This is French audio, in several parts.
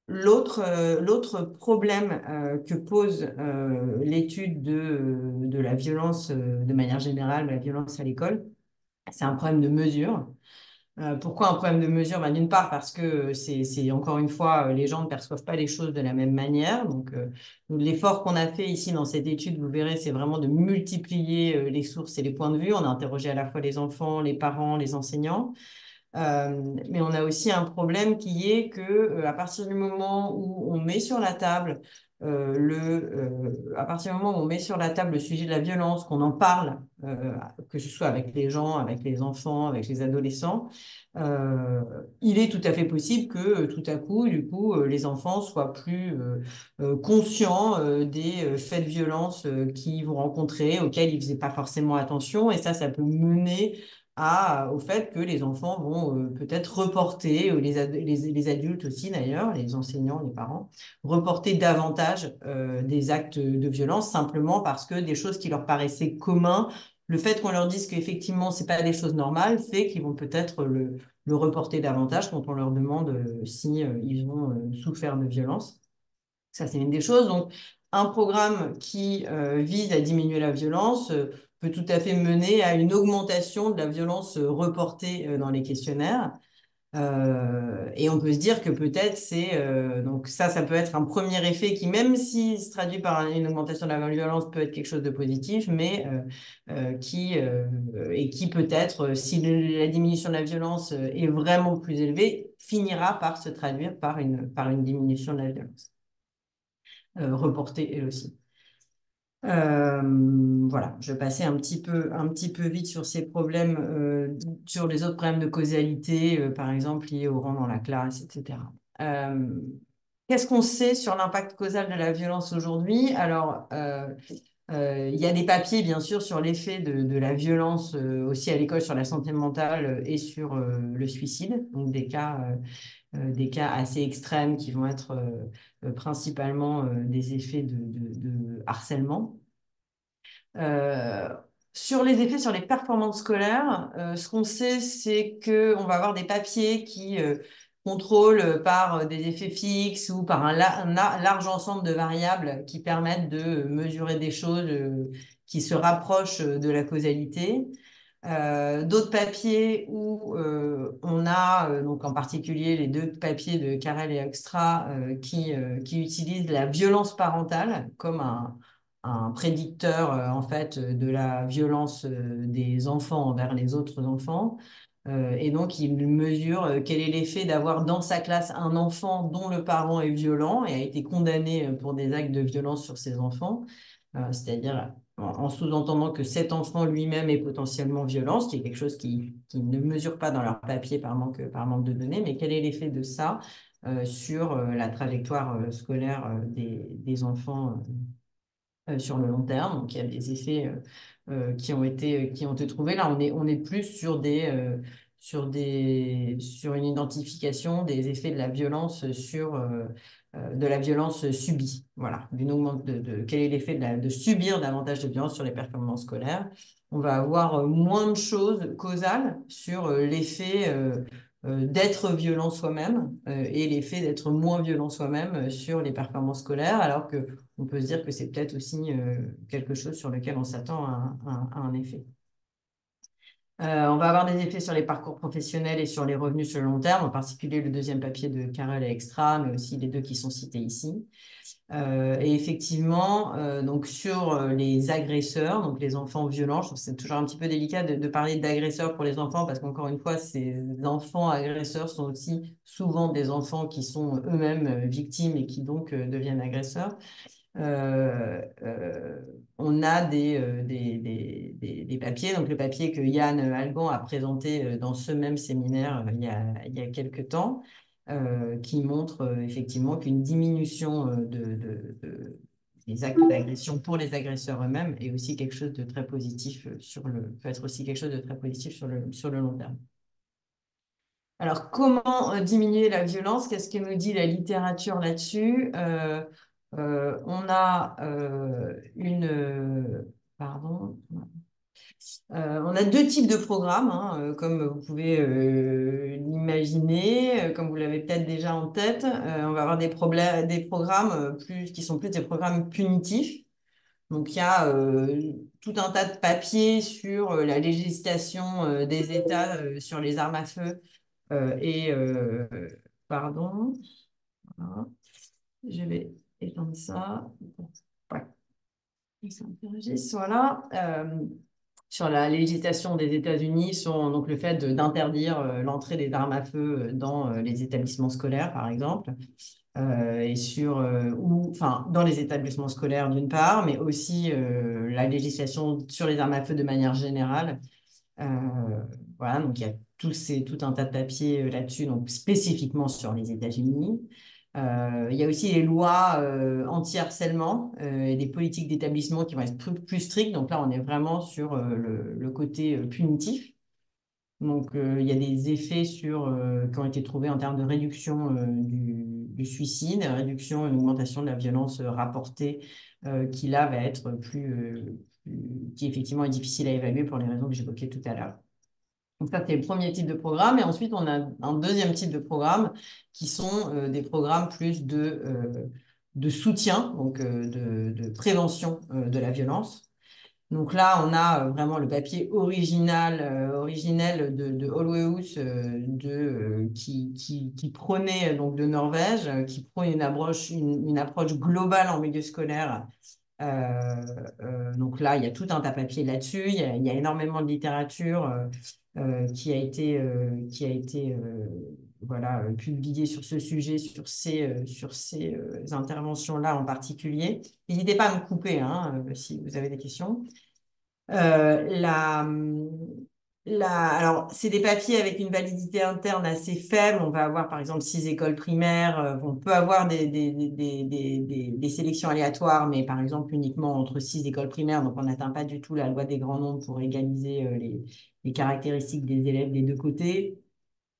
l'autre problème que pose l'étude de la violence de manière générale, la violence à l'école, c'est un problème de mesure. Pourquoi un problème de mesure? Ben, d'une part, parce que c'est encore une fois, les gens ne perçoivent pas les choses de la même manière. Donc, l'effort qu'on a fait ici dans cette étude, vous verrez, c'est vraiment de multiplier les sources et les points de vue. On a interrogé à la fois les enfants, les parents, les enseignants. Mais on a aussi un problème qui est que à partir du moment où on met sur la table à partir du moment où on met sur la table le sujet de la violence, qu'on en parle, que ce soit avec les gens, avec les enfants, avec les adolescents, euh, il est tout à fait possible que tout à coup, du coup, les enfants soient plus conscients des faits de violence qu'ils vont rencontrer, auxquels ils faisaient pas forcément attention, et ça peut mener au fait que les enfants vont peut-être reporter, les adultes aussi d'ailleurs, les enseignants, les parents, reporter davantage des actes de violence simplement parce que des choses qui leur paraissaient communs, le fait qu'on leur dise qu'effectivement, ce n'est pas des choses normales, fait qu'ils vont peut-être le reporter davantage quand on leur demande si ils ont souffert de violence. Ça, c'est une des choses. Donc, un programme qui vise à diminuer la violence peut tout à fait mener à une augmentation de la violence reportée dans les questionnaires. Et on peut se dire que peut-être donc ça peut être un premier effet qui, même s'il se traduit par une augmentation de la violence, peut être quelque chose de positif, mais qui peut-être, si la diminution de la violence est vraiment plus élevée, finira par se traduire par une diminution de la violence reportée elle aussi. Voilà, je vais passer un petit peu vite sur ces problèmes, sur les autres problèmes de causalité, par exemple liés au rang dans la classe, etc. Euh, Qu'est-ce qu'on sait sur l'impact causal de la violence aujourd'hui? Alors, il y a des papiers, bien sûr, sur l'effet de la violence aussi à l'école sur la santé mentale et sur le suicide, donc des cas assez extrêmes qui vont être principalement des effets de harcèlement. Euh, sur les effets sur les performances scolaires, ce qu'on sait, c'est qu'on va avoir des papiers qui contrôlent par des effets fixes ou par un large ensemble de variables qui permettent de mesurer des choses qui se rapprochent de la causalité. D'autres papiers où on a, donc en particulier les deux papiers de Carrel et Extra, qui utilisent la violence parentale comme un prédicteur en fait de la violence des enfants envers les autres enfants. Et donc, il mesure quel est l'effet d'avoir dans sa classe un enfant dont le parent est violent et a été condamné pour des actes de violence sur ses enfants, c'est-à-dire en sous-entendant que cet enfant lui-même est potentiellement violent, ce qui est quelque chose qui ne mesure pas dans leur papier par manque de données, mais quel est l'effet de ça sur la trajectoire scolaire des enfants sur le long terme. Donc, il y a des effets qui ont été trouvés. Là, on est plus sur une identification des effets de la violence de la violence subie. Voilà, quel est l'effet de subir davantage de violence sur les performances scolaires. On va avoir moins de choses causales sur l'effet d'être violent soi-même et l'effet d'être moins violent soi-même sur les performances scolaires, alors que on peut se dire que c'est peut-être aussi quelque chose sur lequel on s'attend à un effet. On va avoir des effets sur les parcours professionnels et sur les revenus sur le long terme, en particulier le deuxième papier de Carrel et Extra, mais aussi les deux qui sont cités ici. Et effectivement, donc sur les agresseurs, donc les enfants violents, je trouve que c'est toujours un petit peu délicat de parler d'agresseurs pour les enfants parce qu'encore une fois, ces enfants agresseurs sont aussi souvent des enfants qui sont eux-mêmes victimes et qui donc deviennent agresseurs. On a des papiers, donc le papier que Yann Alban a présenté dans ce même séminaire il y a quelques temps, qui montre effectivement qu'une diminution des actes d'agression pour les agresseurs eux-mêmes est aussi quelque chose de très positif peut être aussi quelque chose de très positif sur le long terme. Alors, comment diminuer la violence? Qu'est-ce que nous dit la littérature là-dessus? On a pardon. On a deux types de programmes, hein, comme vous pouvez l'imaginer, comme vous l'avez peut-être déjà en tête. On va avoir des programmes qui sont plus des programmes punitifs. Donc, il y a tout un tas de papiers sur la législation des États sur les armes à feu pardon, voilà. Je vais étendre ça. Ouais, ça interagisse, voilà. Sur la législation des États-Unis, sur donc, le fait d'interdire l'entrée des armes à feu dans les établissements scolaires, par exemple. Et enfin, dans les établissements scolaires d'une part, mais aussi la législation sur les armes à feu de manière générale. Euh, voilà, donc il y a tout un tas de papiers là-dessus, donc spécifiquement sur les États-Unis. Il y a aussi les lois anti-harcèlement et des politiques d'établissement qui vont être plus strictes. Donc là, on est vraiment sur le côté punitif. Donc, il y a des effets qui ont été trouvés en termes de réduction du suicide, réduction et une augmentation de la violence rapportée, qui là va être qui effectivement est difficile à évaluer pour les raisons que j'évoquais tout à l'heure. Donc ça, c'est le premier type de programme. Et ensuite, on a un deuxième type de programme qui sont des programmes plus de soutien, donc de prévention de la violence. Donc là, on a vraiment le papier originel de Olweus qui prônait donc de Norvège, qui prône une approche globale en milieu scolaire. Euh, donc là, il y a tout un tas de papiers là-dessus. Il y a énormément de littérature qui a été voilà, publiée sur ce sujet, sur ces interventions-là en particulier. N'hésitez pas à me couper hein, si vous avez des questions. Euh, la, alors, c'est des papiers avec une validité interne assez faible. On va avoir, par exemple, 6 écoles primaires. On peut avoir des sélections aléatoires, mais par exemple, uniquement entre 6 écoles primaires. Donc, on n'atteint pas du tout la loi des grands nombres pour égaliser les caractéristiques des élèves des deux côtés.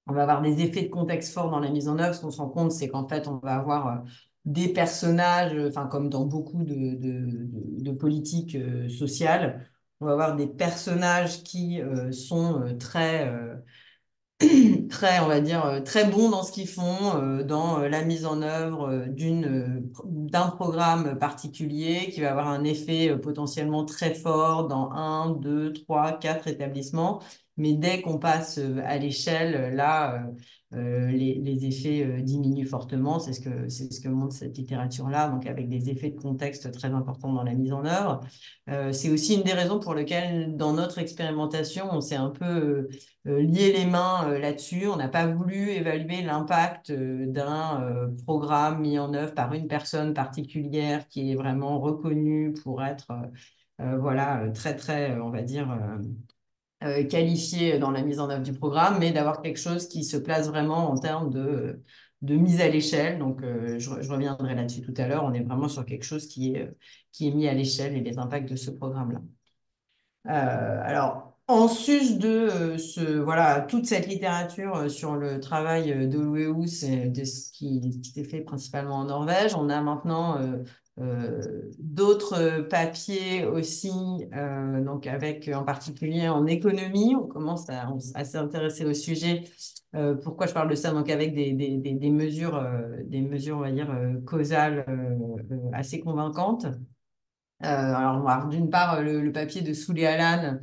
On va avoir des effets de contexte forts dans la mise en œuvre. Ce qu'on se rend compte, c'est qu'en fait, on va avoir des personnages, enfin, comme dans beaucoup de politiques sociales, on va avoir des personnages qui sont très, on va dire, très bons dans ce qu'ils font, dans la mise en œuvre d'un programme particulier qui va avoir un effet potentiellement très fort dans un, deux, trois, quatre établissements. Mais dès qu'on passe à l'échelle, là, les effets diminuent fortement. C'est ce que montre cette littérature-là, donc avec des effets de contexte très importants dans la mise en œuvre. C'est aussi une des raisons pour lesquelles, dans notre expérimentation, on s'est un peu lier les mains là-dessus. On n'a pas voulu évaluer l'impact d'un programme mis en œuvre par une personne particulière qui est vraiment reconnue pour être voilà, très, très, on va dire, qualifiée dans la mise en œuvre du programme, mais d'avoir quelque chose qui se place vraiment en termes de mise à l'échelle. Donc, je reviendrai là-dessus tout à l'heure. On est vraiment sur quelque chose qui est mis à l'échelle et les impacts de ce programme-là. Alors, en sus de voilà, toute cette littérature sur le travail de Louéus et de ce qui s'est fait principalement en Norvège, on a maintenant d'autres papiers aussi, donc avec en particulier en économie, on commence à s'intéresser au sujet. Pourquoi je parle de ça? Donc avec des mesures, on va dire, causales assez convaincantes. Alors, on va avoir d'une part le papier de Souley Alan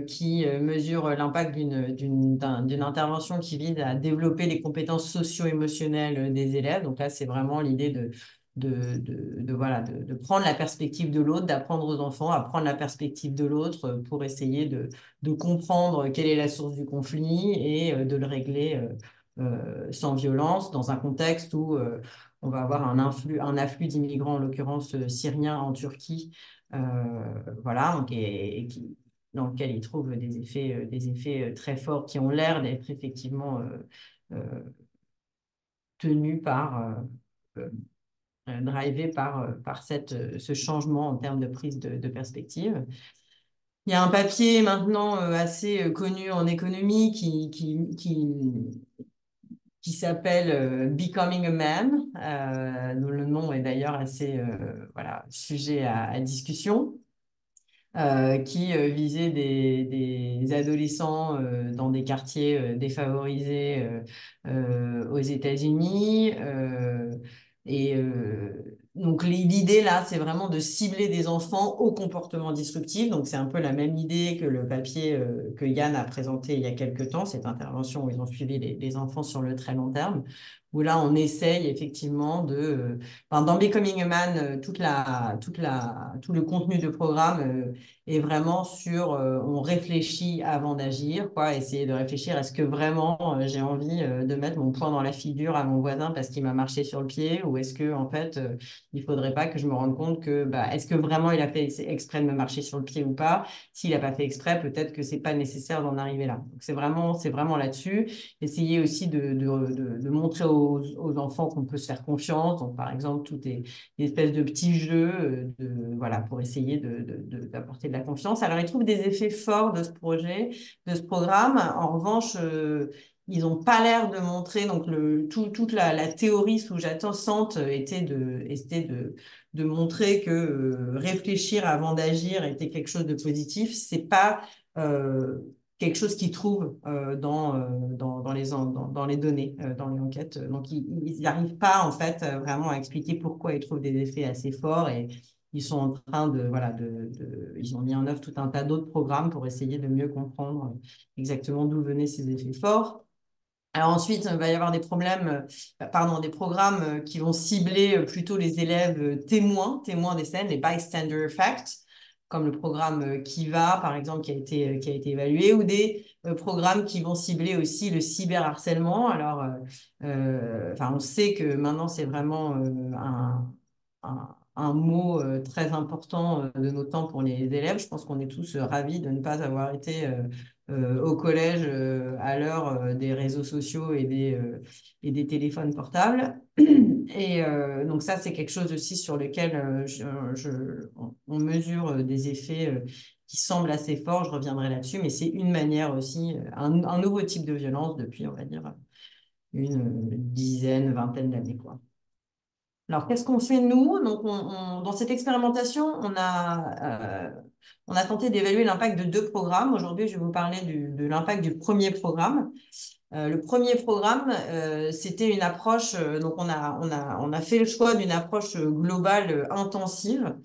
qui mesure l'impact d'une intervention qui vise à développer les compétences socio-émotionnelles des élèves. Donc là, c'est vraiment l'idée voilà, de prendre la perspective de l'autre, d'apprendre aux enfants à prendre la perspective de l'autre pour essayer de comprendre quelle est la source du conflit et de le régler sans violence dans un contexte où on va avoir un afflux d'immigrants, en l'occurrence syriens en Turquie, voilà, donc, dans lequel ils trouvent des effets très forts qui ont l'air d'être effectivement euh, tenus euh, drivés par ce changement en termes de prise de perspective. Il y a un papier maintenant assez connu en économie qui s'appelle Becoming a Man, dont le nom est d'ailleurs assez voilà, sujet à discussion. qui visait des adolescents dans des quartiers défavorisés aux États-Unis. Donc l'idée là, c'est vraiment de cibler des enfants au comportement disruptif. Donc c'est un peu la même idée que le papier que Yann a présenté il y a quelques temps, cette intervention où ils ont suivi les enfants sur le très long terme, où là on essaye effectivement enfin, dans Becoming a Man, tout le contenu de programme est vraiment sur on réfléchit avant d'agir, quoi, essayer de réfléchir, est-ce que vraiment j'ai envie de mettre mon poing dans la figure à mon voisin parce qu'il m'a marché sur le pied, ou est-ce que en fait il faudrait pas que je me rende compte que bah, est-ce que vraiment il a fait exprès de me marcher sur le pied ou pas? S'il n'a pas fait exprès, peut-être que c'est pas nécessaire d'en arriver là. Donc c'est vraiment là-dessus. Essayer aussi de montrer aux enfants qu'on peut se faire confiance. Donc par exemple, tout est une espèce de petits jeux voilà, pour essayer d'apporter de la confiance. Alors, ils trouvent des effets forts de ce projet, de ce programme. En revanche, ils n'ont pas l'air de montrer, donc toute la théorie sous-jacente était de montrer que réfléchir avant d'agir était quelque chose de positif. C'est pas euh, quelque chose qu'ils trouvent dans les données, dans les enquêtes. Donc, ils n'arrivent pas, en fait, vraiment à expliquer pourquoi ils trouvent des effets assez forts, et ils sont en train voilà, ils ont mis en œuvre tout un tas d'autres programmes pour essayer de mieux comprendre exactement d'où venaient ces effets forts. Alors ensuite, il va y avoir des programmes qui vont cibler plutôt les élèves témoins des scènes, les bystander effects, comme le programme Kiva, par exemple, qui a été évalué, ou des programmes qui vont cibler aussi le cyberharcèlement. Alors, enfin, on sait que maintenant, c'est vraiment un mot très important de nos temps pour les élèves. Je pense qu'on est tous ravis de ne pas avoir été au collège à l'heure des réseaux sociaux et des téléphones portables. Et donc ça, c'est quelque chose aussi sur lequel on mesure des effets qui semblent assez forts. Je reviendrai là-dessus, mais c'est une manière aussi, un nouveau type de violence depuis, on va dire, une dizaine, vingtaine d'années, quoi. Alors, qu'est-ce qu'on fait nous? Donc, dans cette expérimentation, on a tenté d'évaluer l'impact de deux programmes. Aujourd'hui, je vais vous parler de l'impact du premier programme. Le premier programme, c'était une approche, donc on a fait le choix d'une approche globale intensive,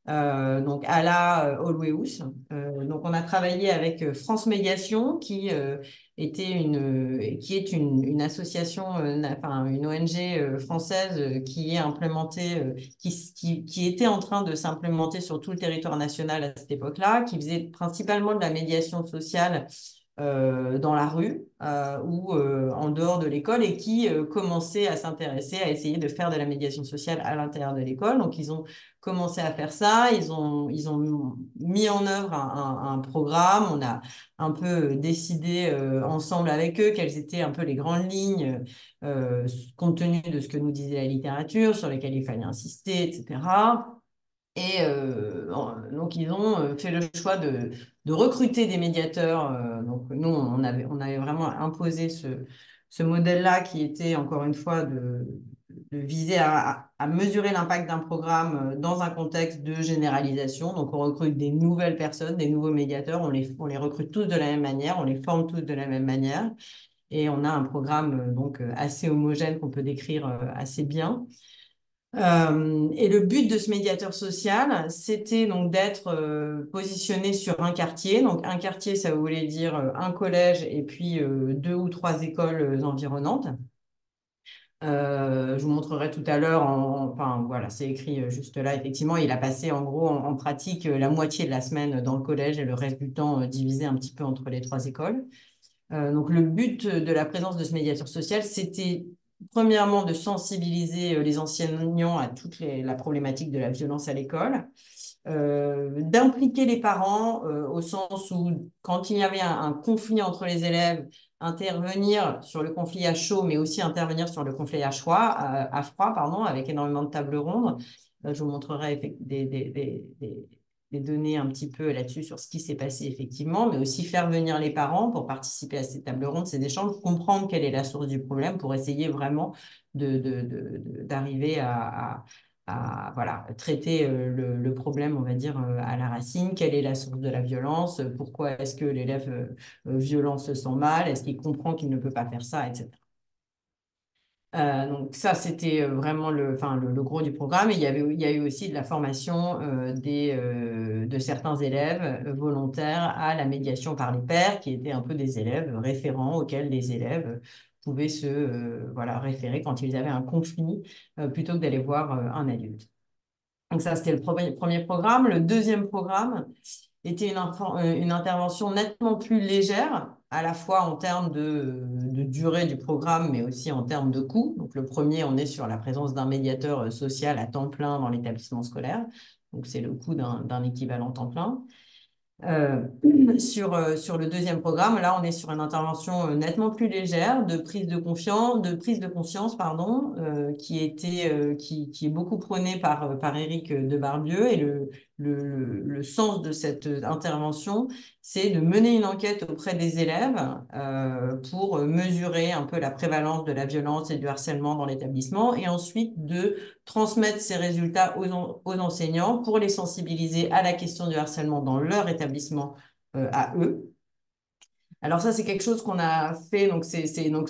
donc à la Olweus. Donc on a travaillé avec France Médiation, qui est une association, enfin une ONG française qui est implémentée, qui était en train de s'implémenter sur tout le territoire national à cette époque-là, qui faisait principalement de la médiation sociale dans la rue ou en dehors de l'école, et qui commençait à s'intéresser, à essayer de faire de la médiation sociale à l'intérieur de l'école. Donc, ils ont commencé à faire ça, ils ont mis en œuvre un programme, on a un peu décidé ensemble avec eux quelles étaient un peu les grandes lignes compte tenu de ce que nous disait la littérature, sur lesquelles il fallait insister, etc. Et donc, ils ont fait le choix de recruter des médiateurs. Donc, nous, on avait vraiment imposé ce modèle-là qui était, encore une fois, de viser à mesurer l'impact d'un programme dans un contexte de généralisation. Donc, on recrute des nouvelles personnes, des nouveaux médiateurs. On les recrute tous de la même manière, on les forme tous de la même manière. Et on a un programme donc assez homogène qu'on peut décrire assez bien. Et le but de ce médiateur social, c'était donc d'être positionné sur un quartier. Donc un quartier, ça voulait dire un collège et puis deux ou trois écoles environnantes. Je vous montrerai tout à l'heure, enfin voilà, c'est écrit juste là. Effectivement, il a passé en gros en pratique la moitié de la semaine dans le collège et le reste du temps divisé un petit peu entre les trois écoles. Donc, le but de la présence de ce médiateur social, c'était premièrement de sensibiliser les enseignants à toute la problématique de la violence à l'école, d'impliquer les parents au sens où, quand il y avait un conflit entre les élèves, intervenir sur le conflit à chaud, mais aussi intervenir sur le conflit à froid, pardon, avec énormément de tables rondes. Je vous montrerai des données un petit peu là-dessus sur ce qui s'est passé effectivement, mais aussi faire venir les parents pour participer à ces tables rondes, ces échanges, comprendre quelle est la source du problème pour essayer vraiment d'arriver voilà, traiter le problème, on va dire, à la racine. Quelle est la source de la violence? Pourquoi est-ce que l'élève violent se sent mal? Est-ce qu'il comprend qu'il ne peut pas faire ça, etc. Donc ça, c'était vraiment enfin, le gros du programme. Et il y a eu aussi de la formation de certains élèves volontaires à la médiation par les pairs, qui étaient un peu des élèves référents auxquels les élèves pouvaient se voilà, référer quand ils avaient un conflit, plutôt que d'aller voir un adulte. Donc ça, c'était le premier programme. Le deuxième programme était une intervention nettement plus légère, à la fois en termes de durée du programme, mais aussi en termes de coût. Donc le premier, on est sur la présence d'un médiateur social à temps plein dans l'établissement scolaire. Donc c'est le coût d'un équivalent temps plein. Euh, sur le deuxième programme, là, on est sur une intervention nettement plus légère de prise de conscience, pardon, qui est beaucoup prônée par Éric de Barbieux. Et le sens de cette intervention, c'est de mener une enquête auprès des élèves pour mesurer un peu la prévalence de la violence et du harcèlement dans l'établissement, et ensuite de transmettre ces résultats aux enseignants pour les sensibiliser à la question du harcèlement dans leur établissement à eux. Alors ça, c'est quelque chose qu'on a fait, donc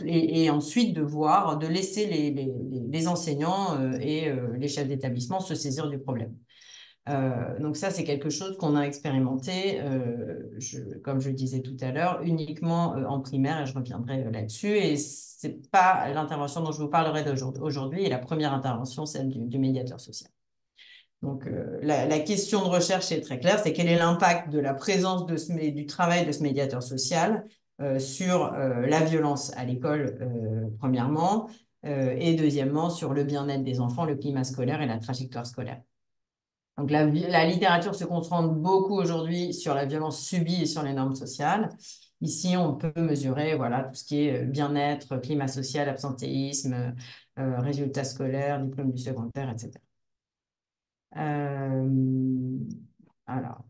et ensuite de laisser les enseignants et les chefs d'établissement se saisir du problème. Donc ça, c'est quelque chose qu'on a expérimenté, comme je le disais tout à l'heure, uniquement en primaire, et je reviendrai là-dessus. Et c'est pas l'intervention dont je vous parlerai aujourd'hui, et la première intervention, celle du médiateur social. Donc la question de recherche est très claire, c'est quel est l'impact de la présence du travail de ce médiateur social sur la violence à l'école, premièrement, et deuxièmement, sur le bien-être des enfants, le climat scolaire et la trajectoire scolaire. Donc la littérature se concentre beaucoup aujourd'hui sur la violence subie et sur les normes sociales. Ici, on peut mesurer voilà, tout ce qui est bien-être, climat social, absentéisme, résultats scolaires, diplôme du secondaire, etc. Euh, alors,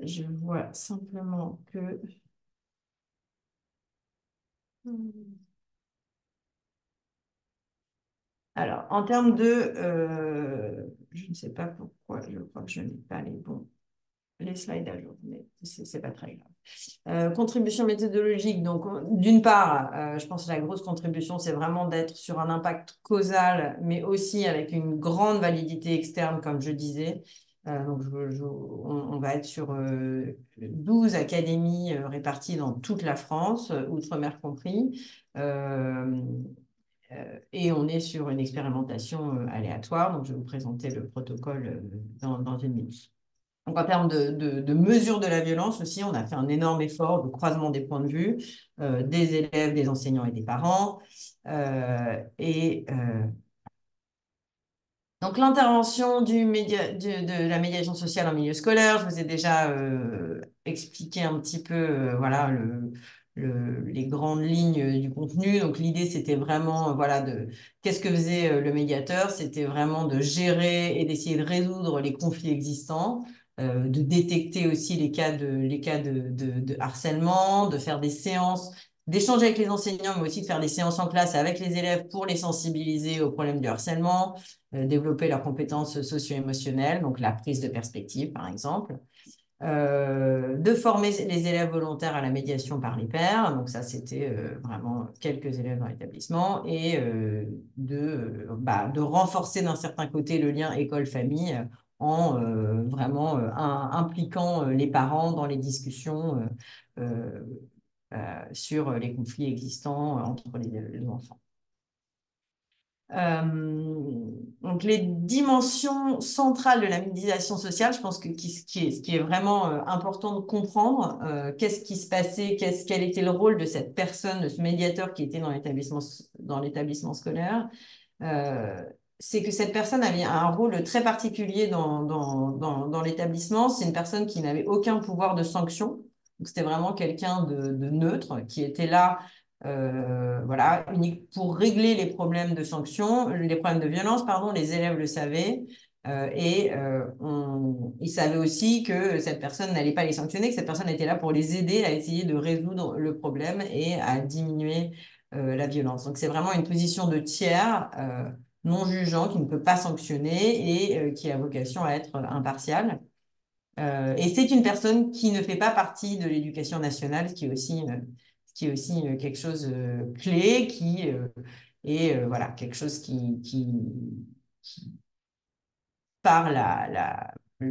je vois simplement que... Alors, en termes je ne sais pas pourquoi, je crois que je n'ai pas les slides à jour, mais c'est pas très grave. Contribution méthodologique. Donc, d'une part, je pense que la grosse contribution, c'est vraiment d'être sur un impact causal, mais aussi avec une grande validité externe, comme je disais. Donc, on va être sur 12 académies réparties dans toute la France, outre-mer compris. Et on est sur une expérimentation aléatoire. Donc, je vais vous présenter le protocole dans une minute. Donc, en termes de mesure de la violence aussi, on a fait un énorme effort de croisement des points de vue des élèves, des enseignants et des parents. Donc, l'intervention de la médiation sociale en milieu scolaire, je vous ai déjà expliqué un petit peu voilà, les grandes lignes du contenu. Donc, l'idée, c'était vraiment, voilà, qu'est-ce que faisait le médiateur? C'était vraiment de gérer et d'essayer de résoudre les conflits existants, de détecter aussi les cas de harcèlement, de faire des séances, d'échanger avec les enseignants, mais aussi de faire des séances en classe avec les élèves pour les sensibiliser au problème du harcèlement, développer leurs compétences socio-émotionnelles, donc la prise de perspective, par exemple. De former les élèves volontaires à la médiation par les pairs, donc ça c'était vraiment quelques élèves dans l'établissement, et de renforcer d'un certain côté le lien école-famille en vraiment impliquant les parents dans les discussions sur les conflits existants entre les enfants. Donc les dimensions centrales de la médiation sociale, je pense que ce qui est vraiment important de comprendre, qu'est-ce qui se passait, quel était le rôle de cette personne, de ce médiateur qui était dans l'établissement scolaire, c'est que cette personne avait un rôle très particulier dans l'établissement. C'est une personne qui n'avait aucun pouvoir de sanction. Donc c'était vraiment quelqu'un de neutre qui était là voilà, unique pour régler les problèmes de sanction, les problèmes de violence, pardon, les élèves le savaient. Ils savaient aussi que cette personne n'allait pas les sanctionner, que cette personne était là pour les aider à essayer de résoudre le problème et à diminuer la violence. Donc, c'est vraiment une position de tiers non jugeant, qui ne peut pas sanctionner et qui a vocation à être impartial. Et c'est une personne qui ne fait pas partie de l'éducation nationale, ce qui est aussi quelque chose clé, qui est voilà, quelque chose qui par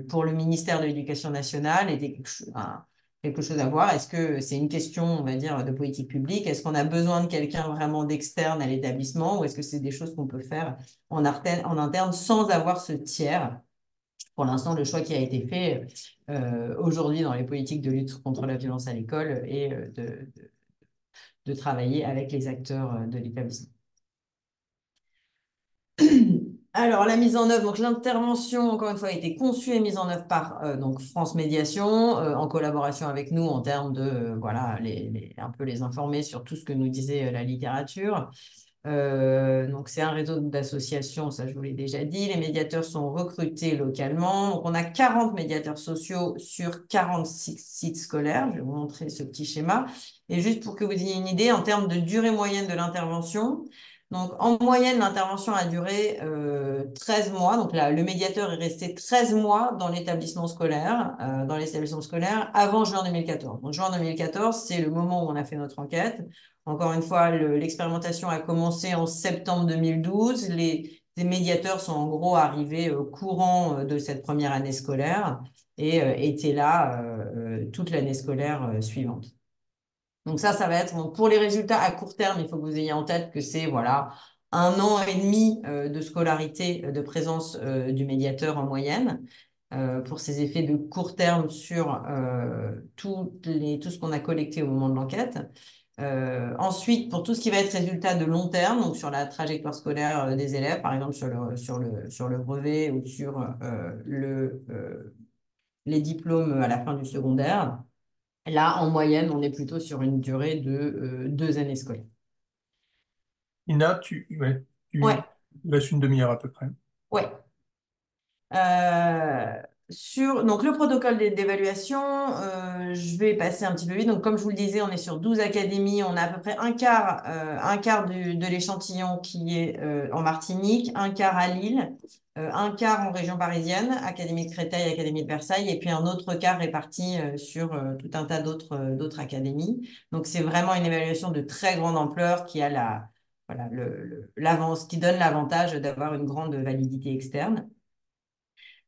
pour le ministère de l'Éducation nationale était quelque chose à voir. Est-ce que c'est une question, on va dire, de politique publique? Est-ce qu'on a besoin de quelqu'un vraiment d'externe à l'établissement ou est-ce que c'est des choses qu'on peut faire en interne sans avoir ce tiers? Pour l'instant, le choix qui a été fait aujourd'hui dans les politiques de lutte contre la violence à l'école est de travailler avec les acteurs de l'établissement. Alors, la mise en œuvre, donc l'intervention, encore une fois, a été conçue et mise en œuvre par donc France Médiation, en collaboration avec nous en termes de voilà, un peu les informer sur tout ce que nous disait la littérature. Donc, c'est un réseau d'associations, ça je vous l'ai déjà dit. Les médiateurs sont recrutés localement. Donc, on a 40 médiateurs sociaux sur 46 sites scolaires. Je vais vous montrer ce petit schéma. Et juste pour que vous ayez une idée, en termes de durée moyenne de l'intervention, donc en moyenne, l'intervention a duré 13 mois. Donc là, le médiateur est resté 13 mois dans l'établissement scolaire avant juin 2014. Donc, juin 2014, c'est le moment où on a fait notre enquête. Encore une fois, l'expérimentation a commencé en septembre 2012. Les médiateurs sont en gros arrivés au courant de cette première année scolaire et étaient là toute l'année scolaire suivante. Donc ça va être pour les résultats à court terme, il faut que vous ayez en tête que c'est voilà, 1 an et demi de scolarité, de présence du médiateur en moyenne. Pour ces effets de court terme sur tout ce qu'on a collecté au moment de l'enquête. Ensuite, pour tout ce qui va être résultat de long terme, donc sur la trajectoire scolaire des élèves, par exemple sur le brevet ou sur les diplômes à la fin du secondaire, là, en moyenne, on est plutôt sur une durée de 2 années scolaires. Ina, ouais, Ouais, tu laisses une demi-heure à peu près. ouais. Euh, donc le protocole d'évaluation, je vais passer un petit peu vite. Donc, comme je vous le disais, on est sur 12 académies. On a à peu près un quart de l'échantillon qui est en Martinique, un quart à Lille, un quart en région parisienne, Académie de Créteil, Académie de Versailles, et puis un autre quart réparti sur tout un tas d'autres académies. Donc, c'est vraiment une évaluation de très grande ampleur qui a voilà, qui donne l'avantage d'avoir une grande validité externe.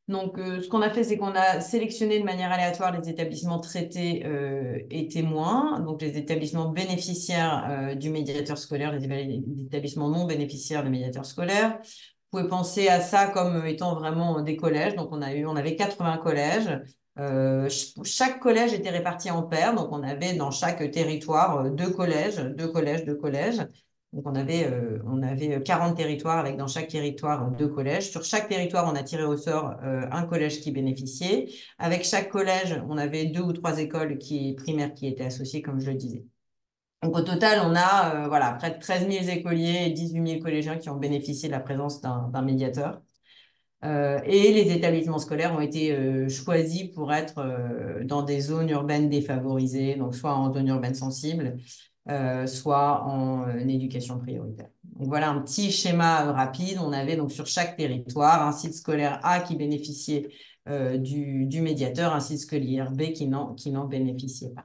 Donc, ce qu'on a fait, c'est qu'on a sélectionné de manière aléatoire les établissements traités et témoins, donc les établissements bénéficiaires du médiateur scolaire, les établissements non bénéficiaires du médiateur scolaire. Vous pouvez penser à ça comme étant vraiment des collèges. Donc, on avait 80 collèges. Chaque collège était réparti en paires. Donc, on avait dans chaque territoire deux collèges, deux collèges, deux collèges. Donc, on avait 40 territoires avec dans chaque territoire deux collèges. Sur chaque territoire, on a tiré au sort un collège qui bénéficiait. Avec chaque collège, on avait 2 ou 3 écoles primaires qui étaient associées, comme je le disais. Donc, au total, on a voilà, près de 13 000 écoliers et 18 000 collégiens qui ont bénéficié de la présence d'un médiateur. Et les établissements scolaires ont été choisis pour être dans des zones urbaines défavorisées, donc soit en zone urbaine sensible, soit en éducation prioritaire. Donc voilà un petit schéma rapide. On avait donc sur chaque territoire un site scolaire A qui bénéficiait du médiateur, un site scolaire B qui n'en bénéficiait pas.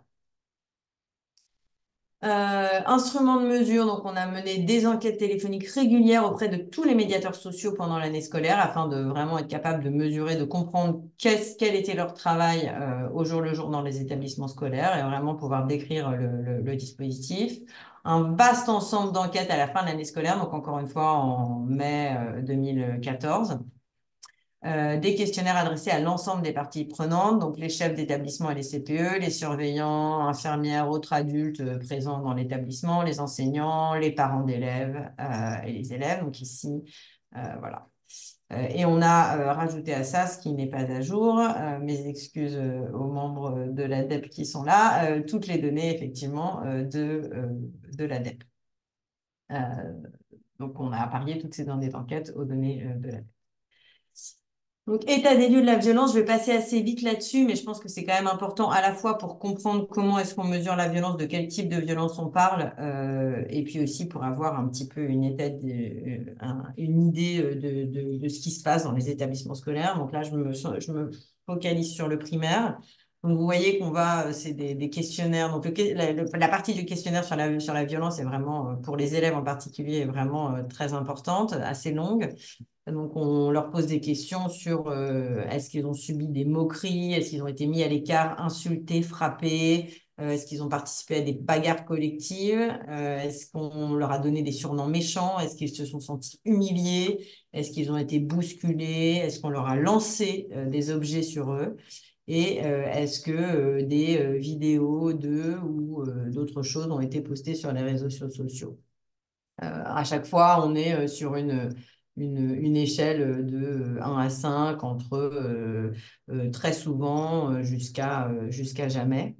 Instrument de mesure, donc on a mené des enquêtes téléphoniques régulières auprès de tous les médiateurs sociaux pendant l'année scolaire afin de vraiment être capable de mesurer, de comprendre quel était leur travail au jour le jour dans les établissements scolaires et vraiment pouvoir décrire le dispositif. Un vaste ensemble d'enquêtes à la fin de l'année scolaire, donc encore une fois en mai 2014. Des questionnaires adressés à l'ensemble des parties prenantes, donc les chefs d'établissement et les CPE, les surveillants, infirmières, autres adultes présents dans l'établissement, les enseignants, les parents d'élèves et les élèves. Donc ici, voilà. Et on a rajouté à ça, ce qui n'est pas à jour, mes excuses aux membres de l'ADEP qui sont là, toutes les données effectivement de l'ADEP. Donc on a apparié toutes ces données d'enquête aux données de l'ADEP. Donc, état des lieux de la violence, je vais passer assez vite là-dessus, mais je pense que c'est quand même important à la fois pour comprendre comment est-ce qu'on mesure la violence, de quel type de violence on parle, et puis aussi pour avoir un petit peu une idée de ce qui se passe dans les établissements scolaires. Donc là, je me focalise sur le primaire. Donc, vous voyez qu'on va, c'est des questionnaires. Donc, la partie du questionnaire sur la violence est vraiment, pour les élèves en particulier, est vraiment très importante, assez longue. Donc, on leur pose des questions sur est-ce qu'ils ont subi des moqueries, est-ce qu'ils ont été mis à l'écart, insultés, frappés, est-ce qu'ils ont participé à des bagarres collectives, est-ce qu'on leur a donné des surnoms méchants, est-ce qu'ils se sont sentis humiliés, est-ce qu'ils ont été bousculés, est-ce qu'on leur a lancé des objets sur eux, et est-ce que des vidéos d'eux ou d'autres choses ont été postées sur les réseaux sociaux. À chaque fois, on est sur une échelle de 1 à 5 entre très souvent jusqu'à jamais.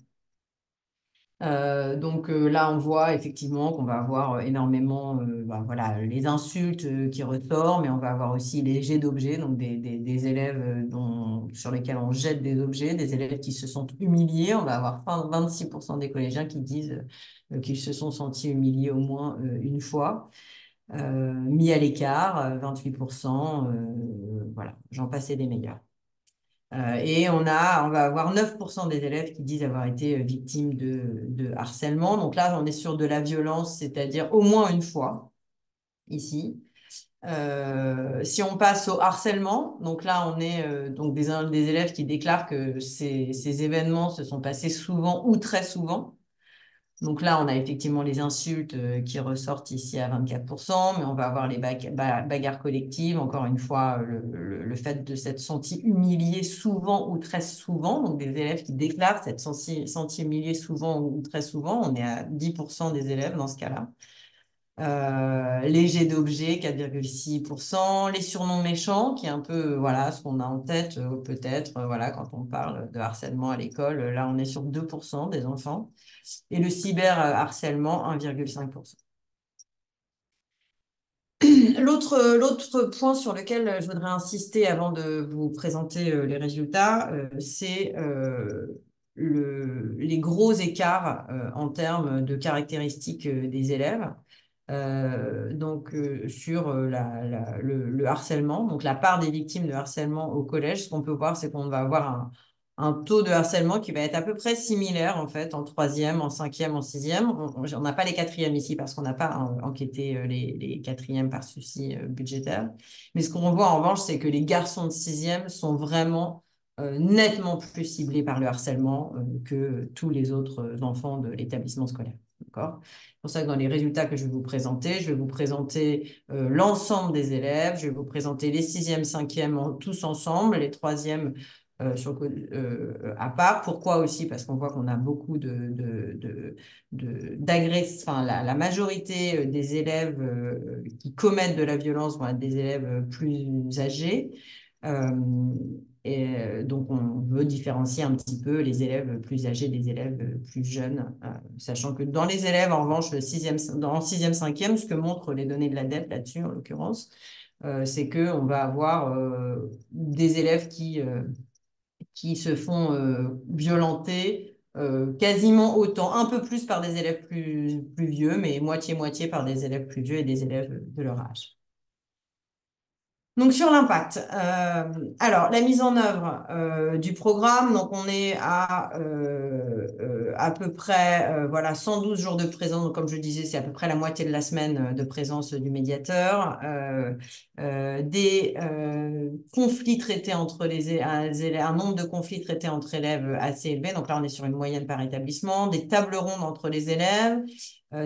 Là, on voit effectivement qu'on va avoir énormément voilà, les insultes qui ressortent, mais on va avoir aussi les jets d'objets, donc des élèves sur lesquels on jette des objets, des élèves qui se sentent humiliés. On va avoir 26% des collégiens qui disent qu'ils se sont sentis humiliés au moins une fois, mis à l'écart, 28%, voilà, j'en passais des meilleurs. On va avoir 9% des élèves qui disent avoir été victimes de harcèlement. Donc là, on est sur de la violence, c'est-à-dire au moins une fois, ici. Si on passe au harcèlement, donc là, on est donc des élèves qui déclarent que ces événements se sont passés souvent ou très souvent. Donc là, on a effectivement les insultes qui ressortent ici à 24%, mais on va avoir les bagarres collectives, encore une fois, le fait de s'être senti humilié souvent ou très souvent, donc des élèves qui déclarent s'être senti humilié souvent ou très souvent, on est à 10% des élèves dans ce cas-là. Les jets d'objets, 4,6%, les surnoms méchants, qui est un peu voilà, ce qu'on a en tête, peut-être, voilà, quand on parle de harcèlement à l'école, là, on est sur 2% des enfants et le cyberharcèlement, 1,5%. L'autre point sur lequel je voudrais insister avant de vous présenter les résultats, c'est les gros écarts en termes de caractéristiques des élèves. Sur le harcèlement, donc la part des victimes de harcèlement au collège, ce qu'on peut voir, c'est qu'on va avoir un taux de harcèlement qui va être à peu près similaire en fait en troisième, en cinquième, en sixième. On n'a pas les quatrièmes ici parce qu'on n'a pas enquêté les quatrièmes par souci budgétaire. Mais ce qu'on voit en revanche, c'est que les garçons de sixième sont vraiment nettement plus ciblés par le harcèlement que tous les autres enfants de l'établissement scolaire. D'accord? C'est pour ça que dans les résultats que je vais vous présenter, je vais vous présenter l'ensemble des élèves, je vais vous présenter les sixièmes, cinquièmes tous ensemble, les troisièmes à part. Pourquoi aussi? Parce qu'on voit qu'on a beaucoup d'agressions. Enfin, la majorité des élèves qui commettent de la violence vont être des élèves plus âgés. Euh, donc, on veut différencier un petit peu les élèves plus âgés des élèves plus jeunes, sachant que dans les élèves, en revanche, dans sixième, cinquième, ce que montrent les données de la dette là-dessus, en l'occurrence, c'est qu'on va avoir des élèves qui se font violenter quasiment autant, un peu plus par des élèves plus vieux, mais moitié-moitié par des élèves plus vieux et des élèves de leur âge. Donc sur l'impact, alors la mise en œuvre du programme, donc on est à peu près voilà 112 jours de présence. Donc, comme je disais, c'est à peu près la moitié de la semaine de présence du médiateur. Des conflits traités entre un nombre de conflits traités entre élèves assez élevé. Donc là, on est sur une moyenne par établissement. Des tables rondes entre les élèves.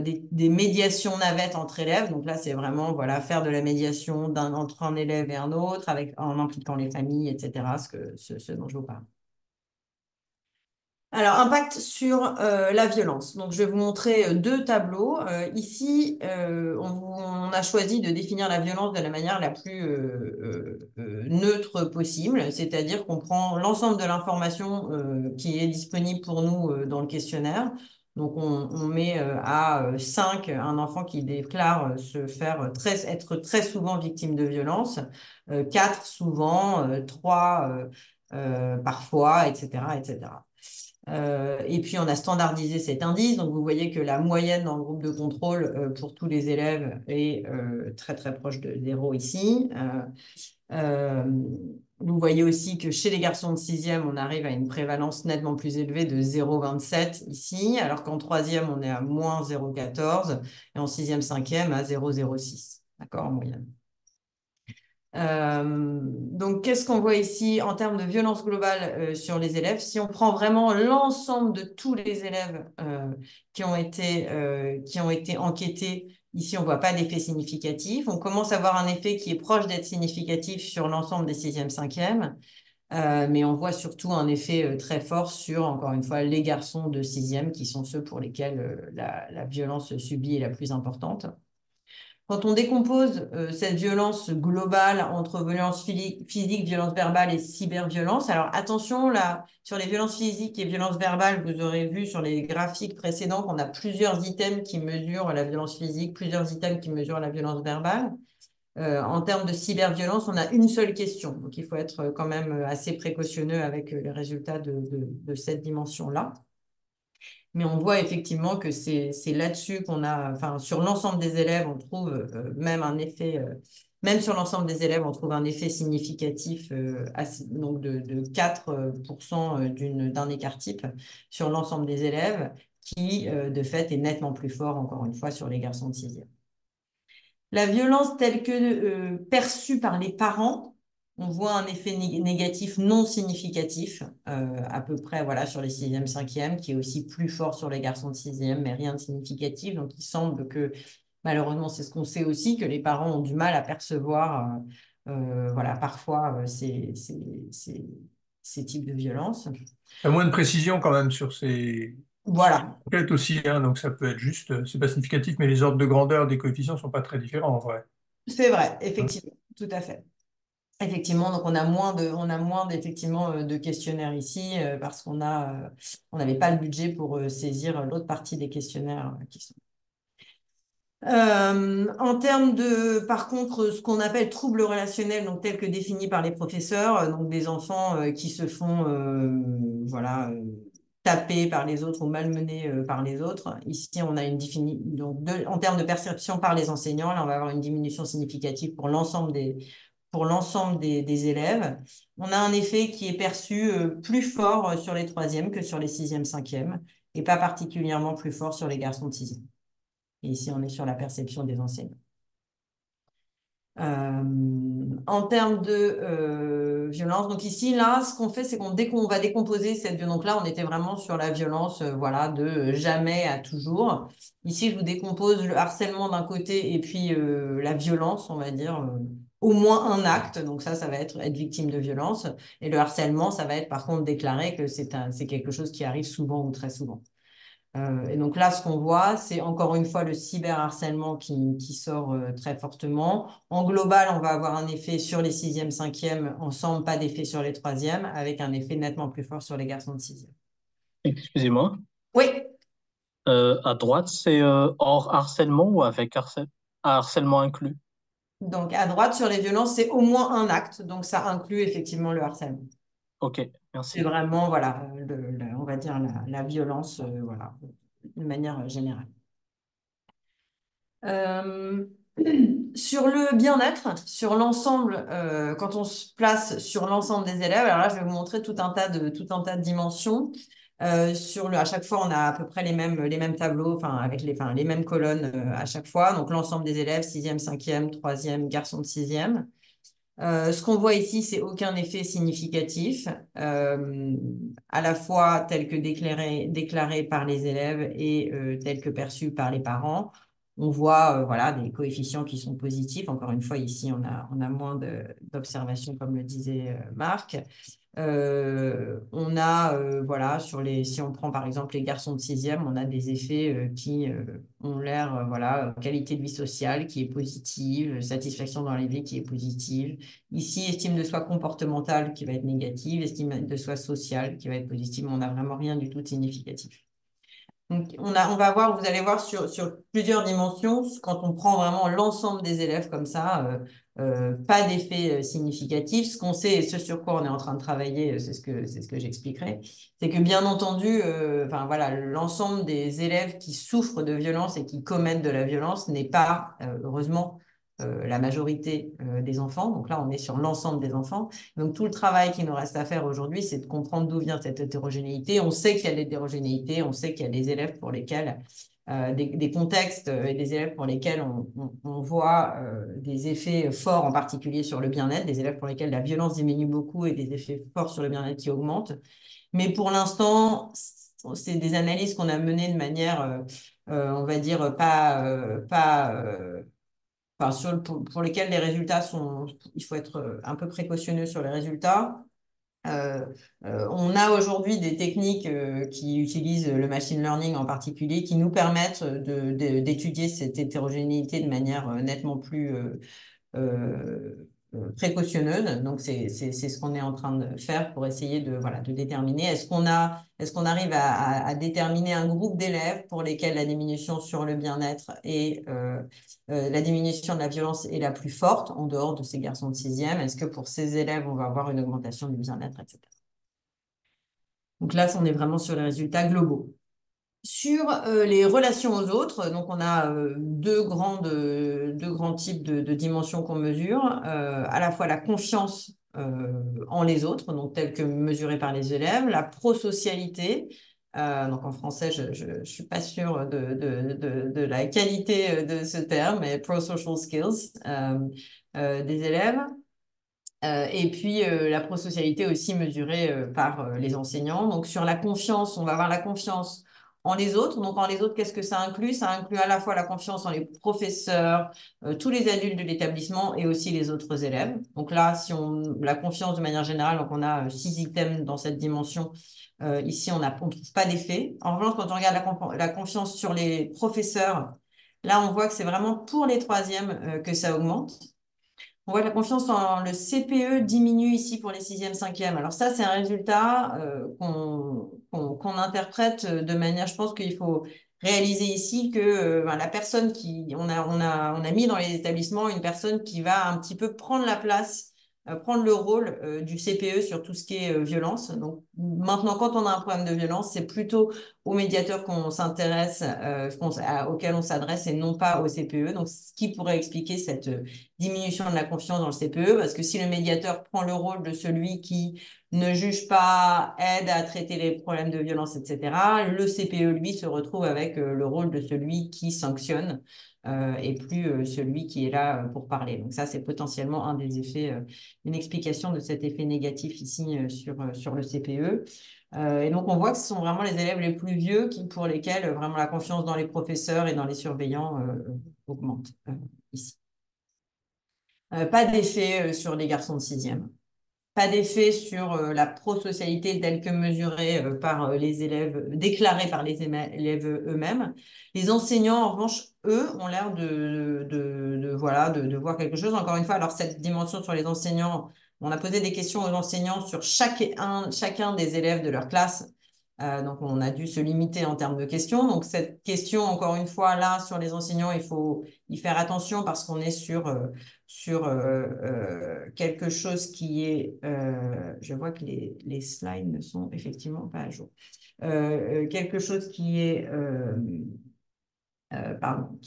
Des médiations navettes entre élèves. Donc là, c'est vraiment voilà, faire de la médiation entre un élève et un autre, en impliquant les familles, etc., ce dont je vous parle. Alors, impact sur la violence. Donc, je vais vous montrer deux tableaux. Ici, on a choisi de définir la violence de la manière la plus neutre possible, c'est-à-dire qu'on prend l'ensemble de l'information qui est disponible pour nous dans le questionnaire. Donc, on met à 5 un enfant qui déclare être très souvent victime de violence, 4 souvent, 3 parfois, etc., etc. Et puis, on a standardisé cet indice. Donc, vous voyez que la moyenne dans le groupe de contrôle pour tous les élèves est très, très proche de 0 ici. Euh, Vous voyez aussi que chez les garçons de sixième, on arrive à une prévalence nettement plus élevée de 0,27 ici, alors qu'en troisième, on est à moins 0,14 et en sixième, cinquième à 0,06, d'accord, en moyenne. Donc, qu'est-ce qu'on voit ici en termes de violence globale sur les élèves? Si on prend vraiment l'ensemble de tous les élèves qui ont été enquêtés, ici, on ne voit pas d'effet significatif. On commence à voir un effet qui est proche d'être significatif sur l'ensemble des sixièmes, cinquièmes, mais on voit surtout un effet très fort sur, encore une fois, les garçons de sixième, qui sont ceux pour lesquels la violence subie est la plus importante. Quand on décompose cette violence globale entre violence physique, violence verbale et cyberviolence, alors attention là, sur les violences physiques et violences verbales, vous aurez vu sur les graphiques précédents qu'on a plusieurs items qui mesurent la violence physique, plusieurs items qui mesurent la violence verbale. En termes de cyberviolence, on a une seule question. Donc, il faut être quand même assez précautionneux avec les résultats de cette dimension-là. Mais on voit effectivement que c'est là-dessus qu'on a, enfin, sur l'ensemble des élèves, on trouve même un effet, même sur l'ensemble des élèves, on trouve un effet significatif donc de 4% d'un écart type sur l'ensemble des élèves, qui de fait est nettement plus fort, encore une fois, sur les garçons de sixième. La violence telle que perçue par les parents, on voit un effet négatif non significatif, à peu près voilà, sur les sixième, cinquième, qui est aussi plus fort sur les garçons de sixième, mais rien de significatif. Donc, il semble que, malheureusement, c'est ce qu'on sait aussi, que les parents ont du mal à percevoir voilà, parfois ces types de violences. Il y a moins de précision quand même sur ces Voilà, enquêtes aussi, hein, donc ça peut être juste, c'est pas significatif, mais les ordres de grandeur des coefficients sont pas très différents en vrai. c'est vrai, effectivement, tout à fait. Effectivement, donc on a moins d'effectivement de questionnaires ici parce on n'avait pas le budget pour saisir l'autre partie des questionnaires qui sont. En termes de, par contre, ce qu'on appelle troubles relationnels, donc tels que définis par les professeurs, donc des enfants qui se font, voilà, taper par les autres ou malmenés par les autres. Ici, on a une définition, donc en termes de perception par les enseignants, là, on va avoir une diminution significative pour l'ensemble des élèves. On a un effet qui est perçu plus fort sur les troisièmes que sur les sixièmes, cinquièmes, et pas particulièrement plus fort sur les garçons de sixième. Et ici, on est sur la perception des enseignants. En termes de violence, donc ici, là, ce qu'on fait, c'est qu'on va décomposer cette violence. Donc là, on était vraiment sur la violence, voilà, de jamais à toujours. Ici, je vous décompose le harcèlement d'un côté et puis la violence, on va dire, au moins un acte. Donc ça va être victime de violence. Et le harcèlement, ça va être par contre déclarer que c'est quelque chose qui arrive souvent ou très souvent. Et donc là, ce qu'on voit, c'est encore une fois le cyberharcèlement qui sort très fortement. En global, on va avoir un effet sur les sixièmes, cinquièmes, ensemble, pas d'effet sur les troisièmes, avec un effet nettement plus fort sur les garçons de sixième. Excusez-moi. Oui, À droite, c'est hors harcèlement ou avec harcèlement inclus? donc à droite, sur les violences, c'est au moins un acte, donc ça inclut effectivement le harcèlement. Ok, C'est merci. vraiment, voilà, on va dire la violence, voilà, de manière générale. Euh, Sur le bien-être, sur l'ensemble, quand on se place sur l'ensemble des élèves, alors là, je vais vous montrer tout un tas de dimensions. À chaque fois, on a à peu près les mêmes tableaux, enfin, avec les mêmes colonnes à chaque fois. Donc, l'ensemble des élèves, sixième, cinquième, troisième, garçon de sixième. Ce qu'on voit ici, c'est aucun effet significatif, à la fois tel que déclaré par les élèves et tel que perçu par les parents. On voit voilà, des coefficients qui sont positifs. Encore une fois, ici, on a moins d'observations, comme le disait Marc. On a, voilà, si on prend par exemple les garçons de sixième, on a des effets qui ont l'air, voilà, qualité de vie sociale qui est positive, satisfaction dans la vie qui est positive. Ici, estime de soi comportementale qui va être négative, estime de soi sociale qui va être positive, mais on n'a vraiment rien du tout de significatif. Donc, on va voir, vous allez voir sur plusieurs dimensions, quand on prend vraiment l'ensemble des élèves comme ça, pas d'effet significatif. Ce qu'on sait et ce sur quoi on est en train de travailler, c'est ce que j'expliquerai, c'est que bien entendu, enfin voilà, l'ensemble des élèves qui souffrent de violence et qui commettent de la violence n'est pas, heureusement, la majorité des enfants. Donc là, on est sur l'ensemble des enfants. Donc, tout le travail qui nous reste à faire aujourd'hui, c'est de comprendre d'où vient cette hétérogénéité. On sait qu'il y a de l'hétérogénéité, on sait qu'il y a des élèves pour lesquels, des contextes et des élèves pour lesquels on voit des effets forts, en particulier sur le bien-être, des élèves pour lesquels la violence diminue beaucoup et des effets forts sur le bien-être qui augmentent. Mais pour l'instant, c'est des analyses qu'on a menées de manière, on va dire, enfin, pour lesquels les résultats sont, il faut être un peu précautionneux sur les résultats. Euh, on a aujourd'hui des techniques qui utilisent le machine learning en particulier, qui nous permettent d'étudier cette hétérogénéité de manière nettement plus précautionneuse. Donc, c'est ce qu'on est en train de faire pour essayer de, voilà, de déterminer est-ce qu'on arrive à déterminer un groupe d'élèves pour lesquels la diminution sur le bien-être et la diminution de la violence est la plus forte en dehors de ces garçons de sixième. Est-ce que pour ces élèves, on va avoir une augmentation du bien-être, etc. Donc là, on est vraiment sur les résultats globaux. Sur les relations aux autres, donc on a deux grands types de dimensions qu'on mesure, à la fois la confiance en les autres, donc telle que mesurée par les élèves, la prosocialité, donc en français je ne suis pas sûre de la qualité de ce terme, mais prosocial skills des élèves. Et puis la prosocialité aussi mesurée par les enseignants. Donc sur la confiance, on va avoir la confiance en les autres. Donc en les autres, qu'est-ce que ça inclut? Ça inclut à la fois la confiance en les professeurs, tous les adultes de l'établissement et aussi les autres élèves. Donc là, si on la confiance de manière générale, donc on a 6 items dans cette dimension. Ici, on ne trouve pas d'effet. En revanche, quand on regarde la confiance sur les professeurs, là, on voit que c'est vraiment pour les troisièmes que ça augmente. On voit que la confiance en le CPE diminue ici pour les sixièmes, cinquièmes. Alors ça, c'est un résultat qu'on interprète de manière, je pense qu'il faut réaliser ici que ben, la personne on a mis dans les établissements une personne qui va un petit peu prendre la place, prendre le rôle du CPE sur tout ce qui est violence. Donc maintenant, quand on a un problème de violence, c'est plutôt au médiateur qu'on s'intéresse, auquel on s'adresse et non pas au CPE. Donc, ce qui pourrait expliquer cette diminution de la confiance dans le CPE, parce que si le médiateur prend le rôle de celui qui ne juge pas, aide à traiter les problèmes de violence, etc., le CPE, lui, se retrouve avec le rôle de celui qui sanctionne et plus celui qui est là pour parler. Donc ça, c'est potentiellement un des effets, une explication de cet effet négatif ici sur le CPE. Et donc, on voit que ce sont vraiment les élèves les plus vieux pour lesquels vraiment la confiance dans les professeurs et dans les surveillants augmente ici. Pas d'effet sur les garçons de sixième. Pas d'effet sur la prosocialité telle que mesurée par les élèves, déclarée par les élèves eux-mêmes. Les enseignants, en revanche, eux, ont l'air voilà, de voir quelque chose. Encore une fois, alors cette dimension sur les enseignants, on a posé des questions aux enseignants sur chacun des élèves de leur classe. Donc, on a dû se limiter en termes de questions. Donc, cette question, encore une fois, là, sur les enseignants, il faut y faire attention parce qu'on est sur quelque chose qui est, je vois que les slides ne sont effectivement pas à jour, quelque chose qui est, pardon,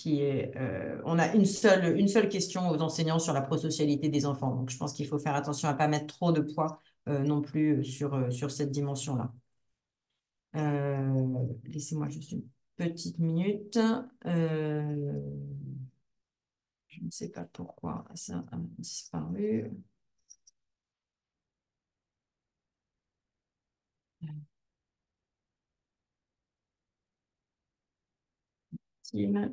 on a une seule question aux enseignants sur la prosocialité des enfants. Donc, je pense qu'il faut faire attention à ne pas mettre trop de poids non plus sur cette dimension-là. Laissez-moi juste une petite minute. Je ne sais pas pourquoi ça a disparu. Team.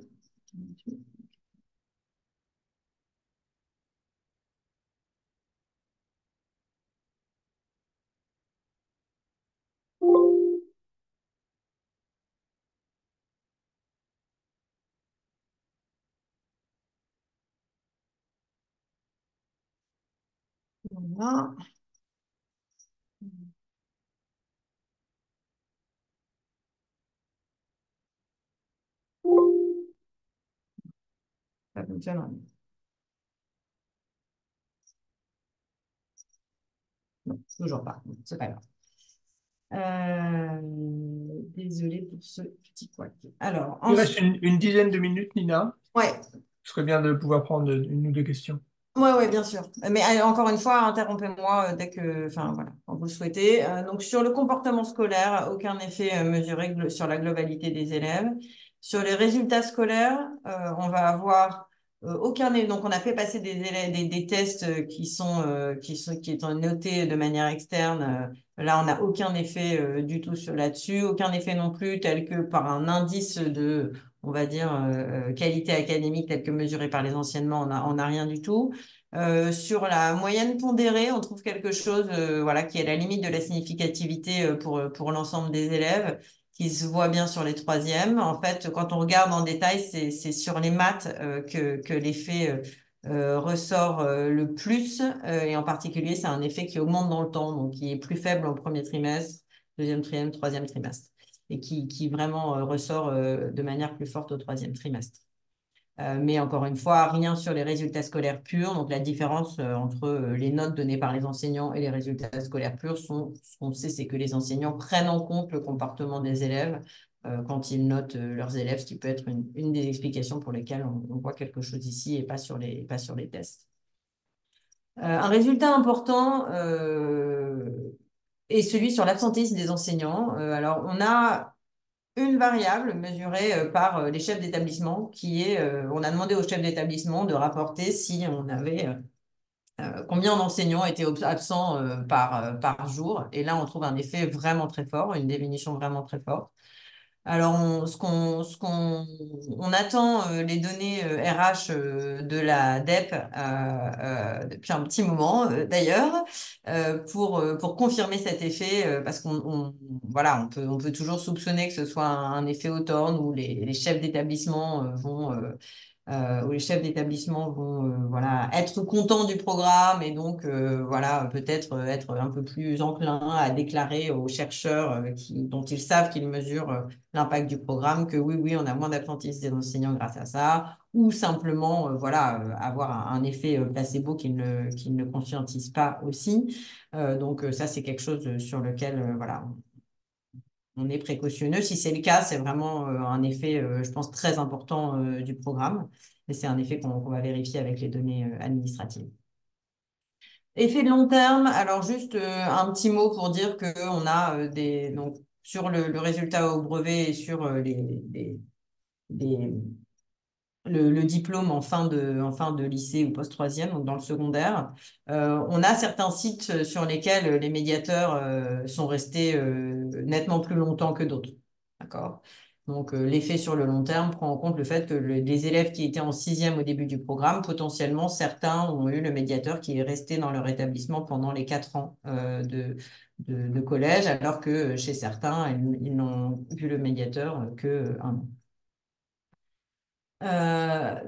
Voilà. Ça fonctionnera. Non, toujours pas. Bon, c'est pas grave. Désolée pour ce petit couac. Alors, Il reste ensuite, une dizaine de minutes, Nina. ouais, Ce serait bien de pouvoir prendre une ou deux questions. ouais, ouais, bien sûr. Mais encore une fois, interrompez-moi dès que, enfin voilà, quand vous le souhaitez. Donc sur le comportement scolaire, aucun effet mesuré sur la globalité des élèves. Sur les résultats scolaires, on va avoir aucun. Donc on a fait passer des élèves, des tests qui étant notés de manière externe. Là, on n'a aucun effet du tout sur là-dessus, aucun effet non plus tel que par un indice de, on va dire, qualité académique tel que mesuré par les enseignements, on n'a rien du tout. Sur la moyenne pondérée, on trouve quelque chose voilà, qui est à la limite de la significativité pour l'ensemble des élèves, qui se voit bien sur les troisièmes. En fait, quand on regarde en détail, c'est sur les maths que l'effet ressort le plus, et en particulier, c'est un effet qui augmente dans le temps, donc qui est plus faible au premier trimestre, deuxième trimestre, troisième trimestre, et qui vraiment ressort de manière plus forte au troisième trimestre. Mais encore une fois, rien sur les résultats scolaires purs. Donc, la différence entre les notes données par les enseignants et les résultats scolaires purs ce qu'on sait, c'est que les enseignants prennent en compte le comportement des élèves quand ils notent leurs élèves, ce qui peut être une des explications pour lesquelles on voit quelque chose ici et pas sur les tests. Un résultat important est celui sur l'absentéisme des enseignants. Alors, on a une variable mesurée par les chefs d'établissement on a demandé aux chefs d'établissement de rapporter si on avait combien d'enseignants étaient absents par jour. Et là, on trouve un effet vraiment très fort, une diminution vraiment très forte. Alors, on attend les données RH de la DEP depuis un petit moment d'ailleurs pour confirmer cet effet parce voilà, on peut toujours soupçonner que ce soit un effet Hawthorne où les chefs d'établissement où les chefs d'établissement vont voilà, être contents du programme et donc voilà, peut-être être un peu plus enclin à déclarer aux chercheurs dont ils savent qu'ils mesurent l'impact du programme que oui, oui, on a moins d'absentéisme des enseignants grâce à ça, ou simplement voilà, avoir un effet placebo qu'ils ne conscientisent pas aussi. Donc ça, c'est quelque chose sur lequel voilà, on est précautionneux. Si c'est le cas, c'est vraiment un effet, je pense, très important du programme. Et c'est un effet qu'on va vérifier avec les données administratives. Effet de long terme, alors juste un petit mot pour dire qu'on a donc, sur le résultat au brevet et sur les, le diplôme en fin de lycée ou post-troisième, donc dans le secondaire. On a certains sites sur lesquels les médiateurs sont restés nettement plus longtemps que d'autres. D'accord? Donc, l'effet sur le long terme prend en compte le fait que les élèves qui étaient en sixième au début du programme, potentiellement, certains ont eu le médiateur qui est resté dans leur établissement pendant les 4 ans de collège, alors que chez certains, ils n'ont eu le médiateur que 1 an.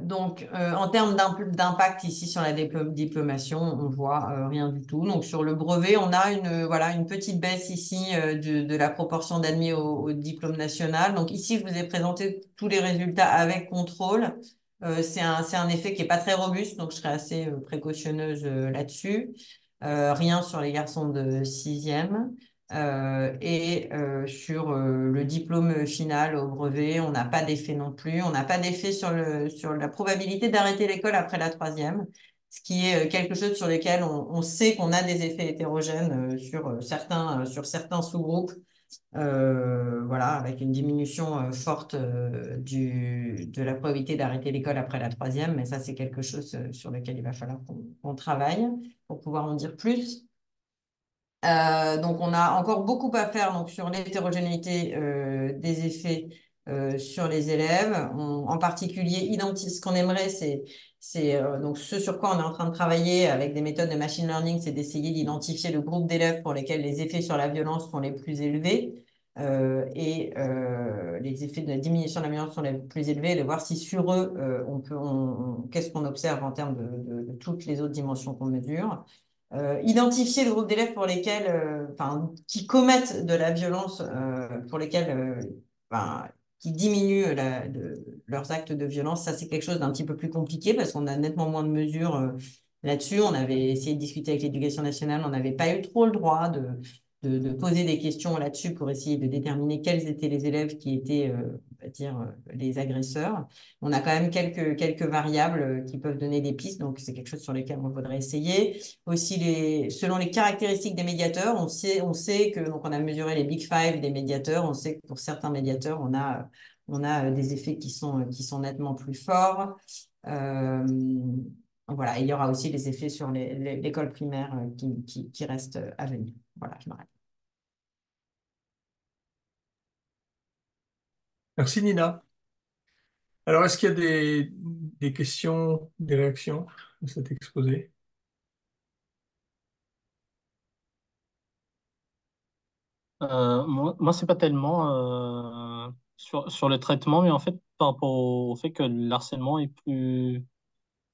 Donc, en termes d'impact ici sur la diplomation, on voit rien du tout. Donc, sur le brevet, on a voilà, une petite baisse ici de la proportion d'admis au diplôme national. Donc, ici, je vous ai présenté tous les résultats avec contrôle. C'est un effet qui n'est pas très robuste, donc je serai assez précautionneuse là-dessus. Rien sur les garçons de sixième. Sur le diplôme final au brevet, on n'a pas d'effet non plus. On n'a pas d'effet sur la probabilité d'arrêter l'école après la troisième, ce qui est quelque chose sur lequel on sait qu'on a des effets hétérogènes sur certains sous-groupes. Voilà, avec une diminution forte de la probabilité d'arrêter l'école après la troisième. Mais ça, c'est quelque chose sur lequel il va falloir qu'on travaille pour pouvoir en dire plus. Donc, on a encore beaucoup à faire donc, sur l'hétérogénéité des effets sur les élèves. En particulier, ce qu'on aimerait, donc ce sur quoi on est en train de travailler avec des méthodes de machine learning, c'est d'essayer d'identifier le groupe d'élèves pour lesquels les effets sur la violence sont les plus élevés les effets de la diminution de la violence sont les plus élevés, de voir si sur eux, qu'est-ce qu'on observe en termes de toutes les autres dimensions qu'on mesure. Identifier le groupe d'élèves pour lesquels, qui commettent de la violence, pour lesquels ben, qui diminuent leurs actes de violence. Ça, c'est quelque chose d'un petit peu plus compliqué parce qu'on a nettement moins de mesures là-dessus. On avait essayé de discuter avec l'éducation nationale, on n'avait pas eu trop le droit de poser des questions là-dessus pour essayer de déterminer quels étaient les élèves qui étaient, on va dire, les agresseurs. On a quand même quelques variables qui peuvent donner des pistes, donc c'est quelque chose sur lequel on voudrait essayer. Aussi, selon les caractéristiques des médiateurs, on sait que, donc on a mesuré les Big Five des médiateurs, on sait que pour certains médiateurs, on a des effets qui sont nettement plus forts. Euh, voilà, et il y aura aussi les effets sur l'école primaire qui restent à venir. Voilà, je m'arrête. Merci Nina. Alors, est-ce qu'il y a des questions, des réactions à cet exposé? Moi c'est pas tellement sur le traitement, mais en fait, par rapport au fait que le harcèlement est plus.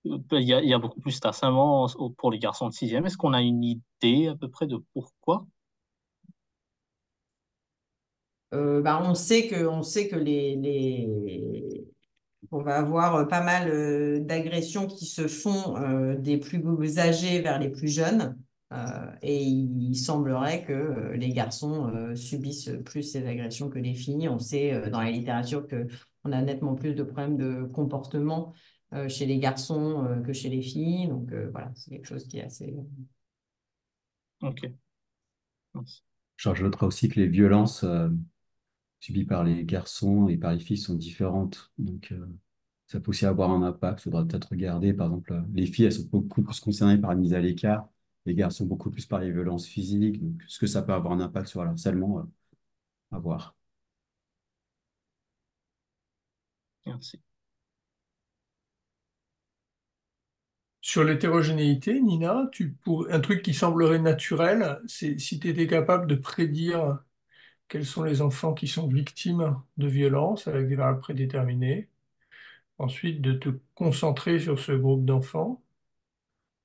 Il y a beaucoup plus d'harcèlement pour les garçons de sixième. Est-ce qu'on a une idée à peu près de pourquoi? Bah, on sait que on va avoir pas mal d'agressions qui se font des plus âgés vers les plus jeunes. Et il semblerait que les garçons subissent plus ces agressions que les filles. On sait dans la littérature que on a nettement plus de problèmes de comportement chez les garçons que chez les filles. Donc voilà, c'est quelque chose qui est assez. Ok. Merci. Je noterai aussi que les violences subies par les garçons et par les filles sont différentes. Donc, ça peut aussi avoir un impact. Il faudra peut-être regarder, par exemple, les filles, elles sont beaucoup plus concernées par la mise à l'écart, les garçons beaucoup plus par les violences physiques. Donc, est-ce que ça peut avoir un impact sur le harcèlement? À voir. Merci. Sur l'hétérogénéité, Nina, un truc qui semblerait naturel, c'est si tu étais capable de prédire quels sont les enfants qui sont victimes de violences avec des variables prédéterminées, ensuite de te concentrer sur ce groupe d'enfants,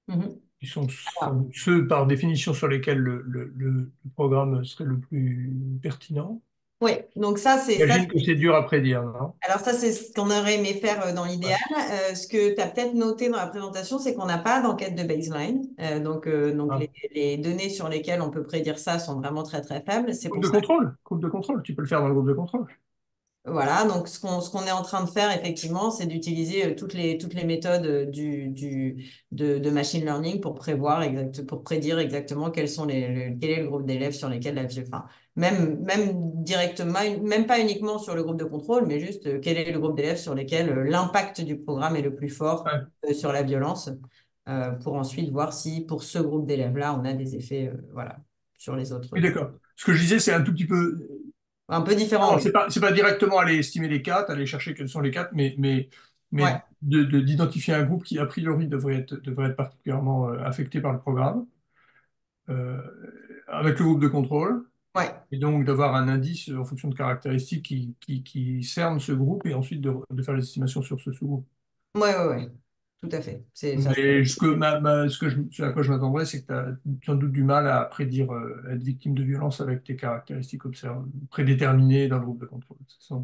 Mhm. qui sont Alors, ceux par définition sur lesquels le programme serait le plus pertinent. oui, donc ça, c'est ça. J'imagine que c'est dur à prédire, non? Alors ça, c'est ce qu'on aurait aimé faire dans l'idéal. Ouais. Ce que tu as peut-être noté dans la présentation, c'est qu'on n'a pas d'enquête de baseline. Donc Ah. les données sur lesquelles on peut prédire ça sont vraiment très très faibles. C'est Groupe pour de ça. contrôle, groupe de contrôle, tu peux le faire dans le groupe de contrôle. Voilà, donc ce qu'on est en train de faire effectivement, c'est d'utiliser toutes les méthodes de machine learning pour pour prédire exactement quel est le groupe d'élèves sur lesquels enfin, même directement, même pas uniquement sur le groupe de contrôle, mais juste quel est le groupe d'élèves sur lesquels l'impact du programme est le plus fort Ouais. sur la violence, pour ensuite voir si pour ce groupe d'élèves-là, on a des effets, voilà, sur les autres Oui, groupes. d'accord. Ce que je disais, c'est un tout petit peu. Un peu différent, Non, oui. c'est pas directement aller estimer les quatre, aller chercher quels sont les quatre, mais Ouais, d'identifier un groupe qui, a priori, devrait être particulièrement affecté par le programme, euh, avec le groupe de contrôle, ouais. et donc d'avoir un indice en fonction de caractéristiques qui cerne ce groupe, et ensuite de faire les estimations sur ce sous-groupe. Ouais, ouais, ouais, tout à fait. C'est ça. Mais ce à quoi je m'attendrais, c'est que tu as sans doute du mal à prédire être victime de violence avec tes caractéristiques prédéterminées dans le groupe de contrôle. Ça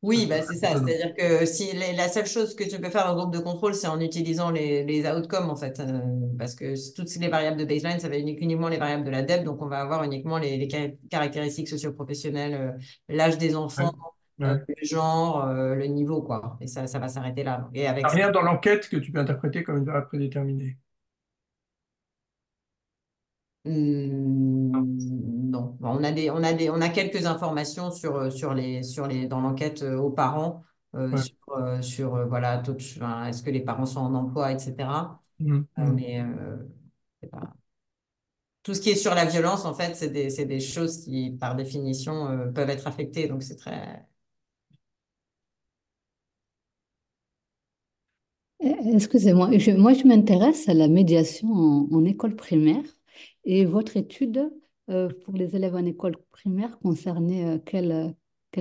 Oui, bah, semble c'est ça. étonnant. C'est-à-dire que si la seule chose que tu peux faire en groupe de contrôle, c'est en utilisant les outcomes, en fait. Parce que toutes les variables de baseline, ça va être uniquement les variables de la depth. Donc, on va avoir uniquement les caractéristiques socioprofessionnelles, l'âge des Ouais. enfants, Ouais. le genre, le niveau, quoi. Et ça va s'arrêter là. Et avec T'as ça, rien dans l'enquête que tu peux interpréter comme une variable prédéterminée. non. Bon, on a quelques informations dans l'enquête aux parents, Ouais. voilà, enfin, est-ce que les parents sont en emploi, etc. Mhm. Mhm. Mais c'est pas- tout ce qui est sur la violence, en fait, c'est des choses qui, par définition, peuvent être affectées. Donc, c'est très. Excusez-moi, moi je m'intéresse à la médiation en école primaire et votre étude pour les élèves en école primaire concernait quelle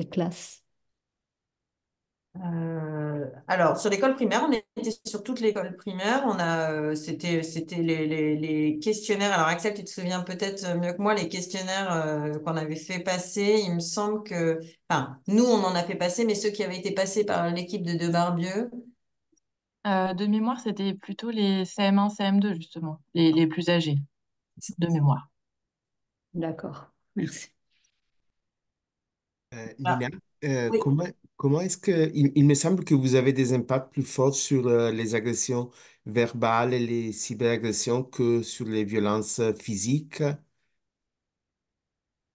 classe? Alors, sur l'école primaire, on était sur toute l'école primaire. C'était les questionnaires. Alors, Axel, tu te souviens peut-être mieux que moi, les questionnaires qu'on avait fait passer. Il me semble que, enfin, nous, on en a fait passer, mais ceux qui avaient été passés par l'équipe de Barbieux. De mémoire, c'était plutôt les CM1, CM2, justement, les plus âgés, de mémoire. D'accord, merci. Ah, Nina, oui. comment est-ce que, il me semble que vous avez des impacts plus forts sur les agressions verbales et les cyberagressions que sur les violences physiques.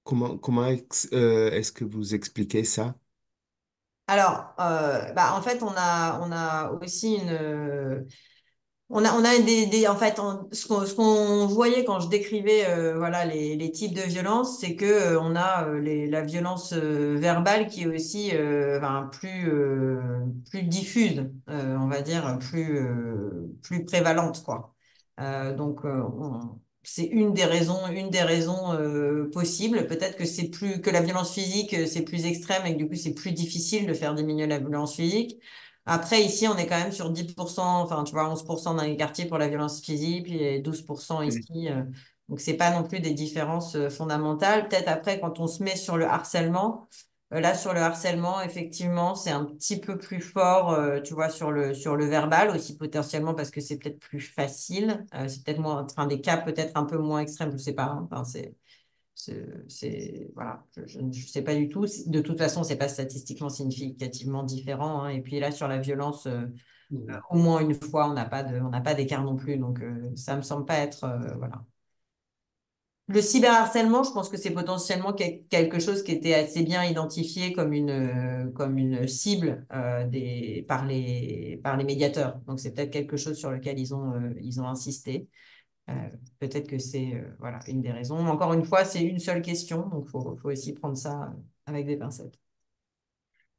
Est-ce que vous expliquez ça? Alors, en fait, on a aussi on a en fait, ce qu'on voyait quand je décrivais voilà, les types de violences, c'est que on a la violence verbale qui est aussi plus diffuse, on va dire, plus prévalente, quoi. C'est une des raisons possibles. Peut-être que c'est plus que la violence physique, c'est plus extrême et que du coup, c'est plus difficile de faire diminuer la violence physique. Après, ici, on est quand même sur 10%, enfin, tu vois, 11% dans les quartiers pour la violence physique, puis 12% Oui. ici. Donc, c'est pas non plus des différences fondamentales. Peut-être après, quand on se met sur le harcèlement, là, sur le harcèlement, effectivement, c'est un petit peu plus fort, tu vois, sur le verbal aussi, potentiellement, parce que c'est peut-être plus facile. C'est peut-être moins, enfin, des cas peut-être un peu moins extrêmes, je sais pas, hein. Enfin, voilà, je ne sais pas du tout. De toute façon, c'est pas statistiquement significativement différent, hein. Et puis là, sur la violence, au moins une fois, on n'a pas d'écart non plus. Donc, ça me semble pas être, voilà. Le cyberharcèlement, je pense que c'est potentiellement quelque chose qui était assez bien identifié comme une cible par les médiateurs. Donc, c'est peut-être quelque chose sur lequel ils ont insisté. Euh, peut-être que c'est voilà, une des raisons. Encore une fois, c'est une seule question, donc faut aussi prendre ça avec des pincettes.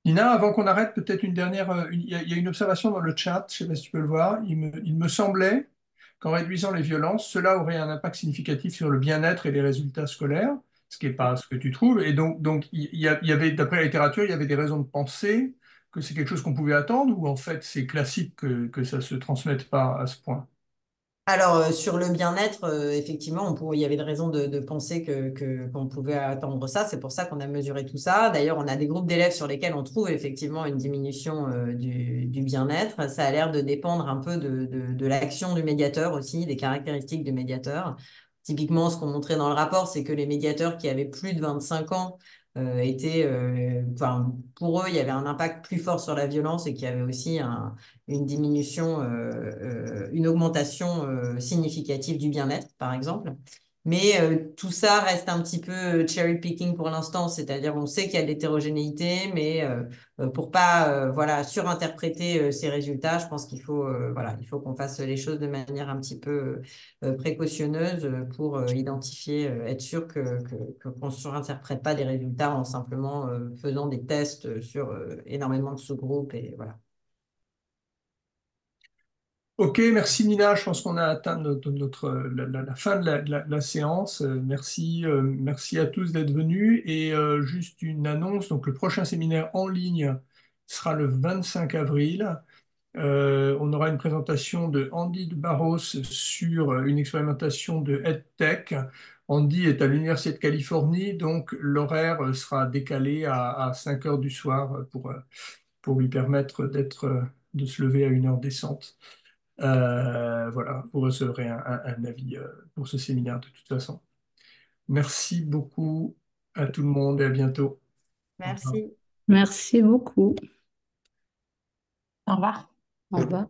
Nina, avant qu'on arrête, peut-être une dernière. Il y a une observation dans le chat, je ne sais pas si tu peux le voir. Il me semblait qu'en réduisant les violences, cela aurait un impact significatif sur le bien-être et les résultats scolaires, ce qui n'est pas ce que tu trouves. Et donc il y avait, d'après la littérature, il y avait des raisons de penser que c'est quelque chose qu'on pouvait attendre, ou en fait c'est classique que ça ne se transmette pas à ce point. Alors, sur le bien-être, effectivement, il y avait de raisons de penser qu'on pouvait attendre ça. C'est pour ça qu'on a mesuré tout ça. D'ailleurs, on a des groupes d'élèves sur lesquels on trouve effectivement une diminution du bien-être. Ça a l'air de dépendre un peu de l'action du médiateur aussi, des caractéristiques du médiateur. Typiquement, ce qu'on montrait dans le rapport, c'est que les médiateurs qui avaient plus de 25 ans enfin, pour eux, il y avait un impact plus fort sur la violence et qu'il y avait aussi une diminution, une augmentation significative du bien-être, par exemple. Mais tout ça reste un petit peu cherry picking pour l'instant, c'est-à-dire on sait qu'il y a de l'hétérogénéité, mais pour pas voilà, surinterpréter ces résultats, je pense qu'il faut, voilà, il faut qu'on fasse les choses de manière un petit peu précautionneuse pour identifier, être sûr qu'on ne surinterprète pas des résultats en simplement faisant des tests sur énormément de sous-groupes et voilà. Ok, merci Nina. Je pense qu'on a atteint la fin de la séance. Merci à tous d'être venus. Et juste une annonce, donc le prochain séminaire en ligne sera le 25 avril. On aura une présentation de Andy de Barros sur une expérimentation de EdTech. Andy est à l'Université de Californie, donc l'horaire sera décalé à 5 heures du soir pour lui permettre de se lever à une heure décente. Voilà, vous recevrez un avis pour ce séminaire de toute façon. Merci beaucoup à tout le monde et à bientôt. Au revoir. Merci. Merci beaucoup. Au revoir. Au revoir.